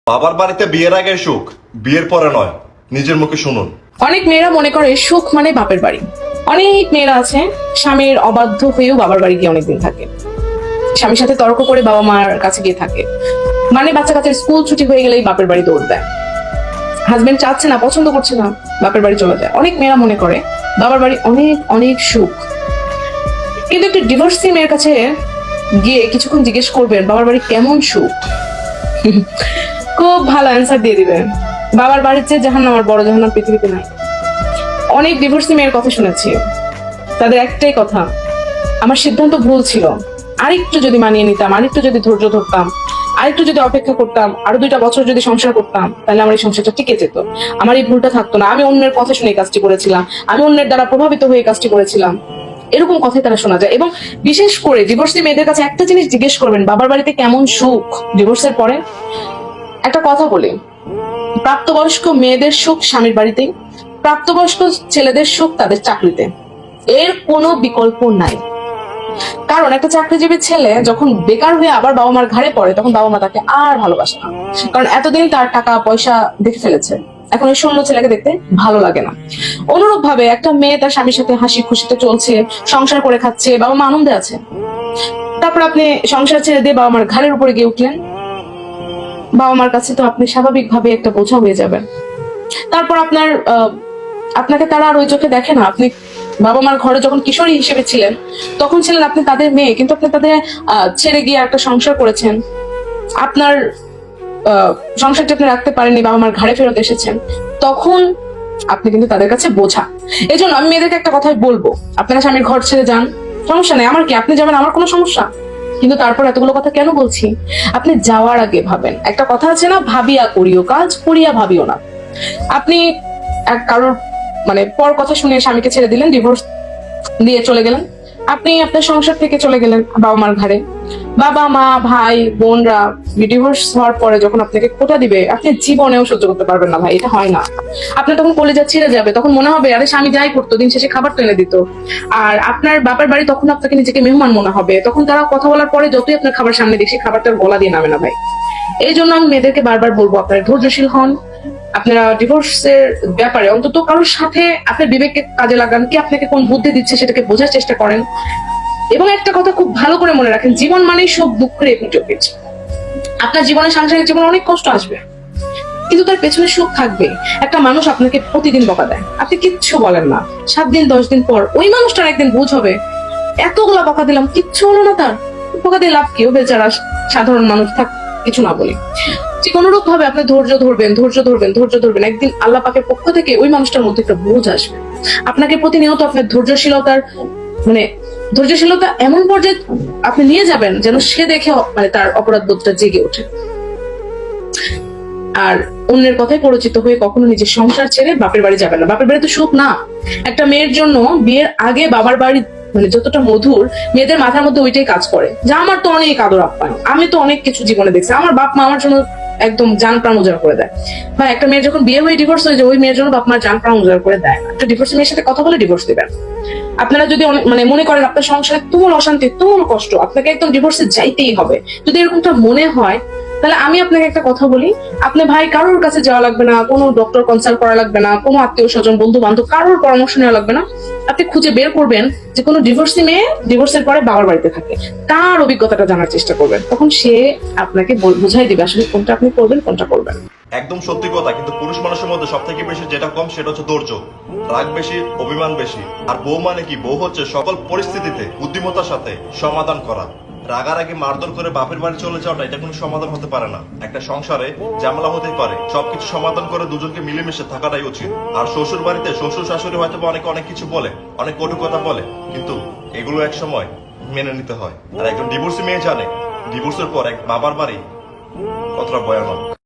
বাবার বাড়িতে বিয়ের আগে সুখ, বিয়ের পরে নয়। নিজের মুখে শুনুন। অনেক মেয়েরা মনে করে সুখ মানে বাপের বাড়ি। অনেক মেয়েরা আছে স্বামীর অবাধ্য হয়েও বাবার বাড়ি গিয়ে অনেকদিন থাকে, স্বামীর সাথে তর্ক করে বাবা মার কাছে গিয়ে থাকে, মানে বাচ্চা কাচ্চার স্কুল ছুটি হয়ে গেলেই বাপের বাড়ি দৌড় দেয়। হাজবেন্ড চাচ্ছে না, পছন্দ করছে না, বাপের বাড়ি চলে যায়। অনেক মেয়েরা মনে করে বাবার বাড়ি অনেক অনেক সুখ। কিন্তু একটি ডিভোর্সি মেয়ের কাছে গিয়ে কিছুক্ষণ জিজ্ঞেস করবেন বাবার বাড়ি কেমন সুখ, খুব ভালো অ্যান্সার দিয়ে দিবেন। বাবার বাড়ির চেয়ে জাহান্নাম আর বড় জাহান্নাম পৃথিবীতে নাই। অনেক ডিভোর্সি মেয়ের কথা শুনেছি, তাদের একটাই কথা, আমার সিদ্ধান্ত ভুল ছিল, আরেকটু যদি মানিয়ে নিতাম, আরেকটু যদি ধৈর্য ধরতাম, আরেকটু যদি অপেক্ষা করতাম, আরো 2টা বছর যদি সংসার করতাম, তাহলে আমার এই সংসারটা টিকে যেত, আমার এই ভুলটা থাকতো না, আমি অন্যের কথা শুনে এই কাজটি করেছিলাম, আমি অন্যের দ্বারা প্রভাবিত হয়ে এই কাজটি করেছিলাম। এরকম কথাই তারা শোনা যায়। এবং বিশেষ করে ডিভোর্সি মেয়েদের কাছে একটা জিনিস জিজ্ঞেস করবেন, বাবার বাড়িতে কেমন সুখ ডিভোর্সের পরে। একটা কথা বলি, প্রাপ্তবয়স্ক মেয়েদের সুখ স্বামীর বাড়িতেই, প্রাপ্তবয়স্ক ছেলেদের সুখ তাদের চাকরিতে, এর কোনো বিকল্প নাই। কারণ একটা চাকরিজীবী ছেলে যখন বেকার হয়ে আবার বাবা মার ঘাড়ে পড়ে, তখন বাবা মা তাকে আর ভালোবাসে না, কারণ এতদিন তার টাকা পয়সা দেখে ফেলেছে, এখন এই শূন্য ছেলেকে দেখতে ভালো লাগে না। অনুরূপ ভাবে একটা মেয়ে তার স্বামীর সাথে হাসি খুশিতে চলছে, সংসার করে খাচ্ছে, বাবা মা আনন্দে আছে, তারপর আপনি সংসার ছেড়ে দিয়ে বাবা মার ঘাড়ের উপরে গিয়ে উঠলেন, বাবা মার কাছে তো আপনি স্বাভাবিকভাবে একটা বোঝা হয়ে যাবেন। তারপর আপনাকে তারা আর ওই চোখে দেখে না। আপনি বাবা মার ঘরে যখন কিশোরী হিসেবে ছিলেন, তখন ছিলেন আপনি তাদের মেয়ে, কিন্তু আপনি তাদের ছেড়ে গিয়ে একটা সংসার করেছেন, আপনার সংসারটা আপনি রাখতে পারেননি, বাবা মার ঘাড়ে ফেরত এসেছেন, তখন আপনি কিন্তু তাদের কাছে বোঝা। এই জন্য আমি মেয়েদেরকে একটা কথাই বলবো, আপনারা স্বামীর ঘর ছেড়ে যান, সমস্যা নেই, আমার কি, আপনি যাবেন, আমার কোনো সমস্যা। কিন্তু তারপর এতগুলো কথা কেন বলছি, আপনি যাওয়ার আগে ভাবেন। একটা কথা আছে না, ভাবিয়া করিও কাজ, করিয়া ভাবিও না। আপনি কারোর মানে পর কথা শুনে স্বামীকে ছেড়ে দিলেন, ডিভোর্স দিয়ে চলে গেলেন, আপনি আপনার সংসার থেকে চলে গেলেন বাবা মার ঘাড়ে। বাবা মা ভাই বোনরা ডিভোর্স হওয়ার পরে যখন আপনাকে খোঁটা দিবে, আপনি জীবনেও সহ্য করতে পারবেন না ভাই, এটা হয় না। আপনার তখন কলেজা ছিঁড়ে যাবে, তখন মনে হবে আরে স্বামী যাই করতো, দিন শেষে খাবার তো এনে দিত। আর আপনার বাবার বাড়ি তখন আপনাকে নিজেকে মেহমান মনে হবে, তখন তারা কথা বলার পরে যতই আপনার খাবার সামনে দেখি, খাবারটার গলা দিয়ে নামে না ভাই। এই জন্য আমি মেয়েদেরকে বারবার বলবো, আপনারা ধৈর্যশীল হন। আপনারা ডিভোর্সের ব্যাপারে অন্তত কারোর সাথে আপনার বিবেককে কাজে লাগান, কি আপনাকে কোন বুদ্ধি দিচ্ছে সেটাকে বোঝার চেষ্টা করেন। এবং একটা কথা খুব ভালো করে মনে রাখেন, জীবন মানেই সুখ দুঃখের এপিটোপিজ। আপনার জীবনে, সাংসারিক জীবনে অনেক কষ্ট আসবে, কিন্তু তার পেছনে সুখ থাকবে। একটা মানুষ আপনাকে প্রতিদিন বকা দেয়, আপনি কিচ্ছু বলেন না, 7 দিন 10 দিন পর ওই মানুষটার একদিন বুঝ হবে, এতগুলা বকা দিলাম কিচ্ছু হলো না, তার বকা দিয়ে লাভ কি, ও বেচারা সাধারণ মানুষ, থাক কিছু না বলি। ঠিক অনুরূপ ভাবে আপনি ধৈর্য ধরবেন, ধৈর্য ধরবেন, ধৈর্য ধরবেন, একদিন আল্লাহ পাকের পক্ষ থেকে ওই মানুষটার মধ্যে একটা বোঝ আসবে। আপনাকে প্রতিনিয়ত আপনার ধৈর্যশীলতা এমন পর্যায়ে আপনি নিয়ে যাবেন যেন সে দেখে মানে তার অপরাধ বোধটা জেগে ওঠে। আর অন্যের কথায় পরিচিত হয়ে কখনো নিজের সংসার ছেড়ে বাপের বাড়ি যাবেন না। বাপের বাড়ি তো সুখ না। একটা মেয়ের জন্য বিয়ের আগে বাবার বাড়ি মানে যতটা মধুর, মেয়েদের মাথার মধ্যে ওইটাই কাজ করে যে আমার তো অনেক আদর আপ্যায়ন, আমি তো অনেক কিছু জীবনে দেখছি, আমার বাপ মা আমার জন্য একদম জান প্রাণ উজাড় করে দেয়। বা একটা মেয়ের যখন বিয়ে হয়ে ডিভোর্স হয়ে যায়, ওই মেয়ের জন্য বাপ মা জান প্রাণ উজাড় করে দেয়। একটা ডিভোর্স মেয়ের সাথে কথা বলে ডিভোর্স দিবেন। আপনারা যদি মানে মনে করেন আপনার সংসারে তুমুল অশান্তি, তুমুল কষ্ট, আপনাকে একদম ডিভোর্সে যাইতেই হবে, যদি এরকমটা মনে হয়, তাহলে আমি আপনাকে একটা কথা বলি, আপনি ভাই কারোর কাছে যাওয়া লাগবে না, কোনো ডক্টর কনসাল্ট করা লাগবে না, কোনো আত্মীয় স্বজন বন্ধু বান্ধব কারোর পরামর্শ নেওয়া লাগবে না। আপনি খুঁজে বের করবেন যে কোনো ডিভোর্সি মেয়ে ডিভোর্সের পরে বাবার বাড়িতে থাকে, তার অভিজ্ঞতাটা জানার চেষ্টা করবেন, তখন সে আপনাকে বুঝাই দিবে আসলে কোনটা আপনি করবেন, কোনটা করবেন। একদম সত্যি কথা, কিন্তু পুরুষ মানুষের মধ্যে সব থেকে বেশি যেটা কম সেটা হচ্ছে ধৈর্য। রাগ বেশি, অভিমান বেশি। আর বউ মানে কি, বউ হচ্ছে সকল পরিস্থিতিতে বুদ্ধিমত্তার সাথে সমাধান করা। রাগারাগি মারধর করে বাপের বাড়ি চলে যাওয়াটা এটা কোনো সমাধান হতে পারে না। একটা সংসারে ঝামেলা হতে পারে, সবকিছু সমাধান করে দুজনকে মিলেমিশে থাকাটাই উচিত। আর শ্বশুর বাড়িতে শ্বশুর শাশুড়ি হয়তো অনেকে অনেক কিছু বলে, অনেক কটু কথা বলে, কিন্তু এগুলো এক সময় মেনে নিতে হয়। আর একজন ডিভোর্সি মেয়ে জানে ডিভোর্সের পর এক বাবার বাড়ি কতটা ভয়ানক।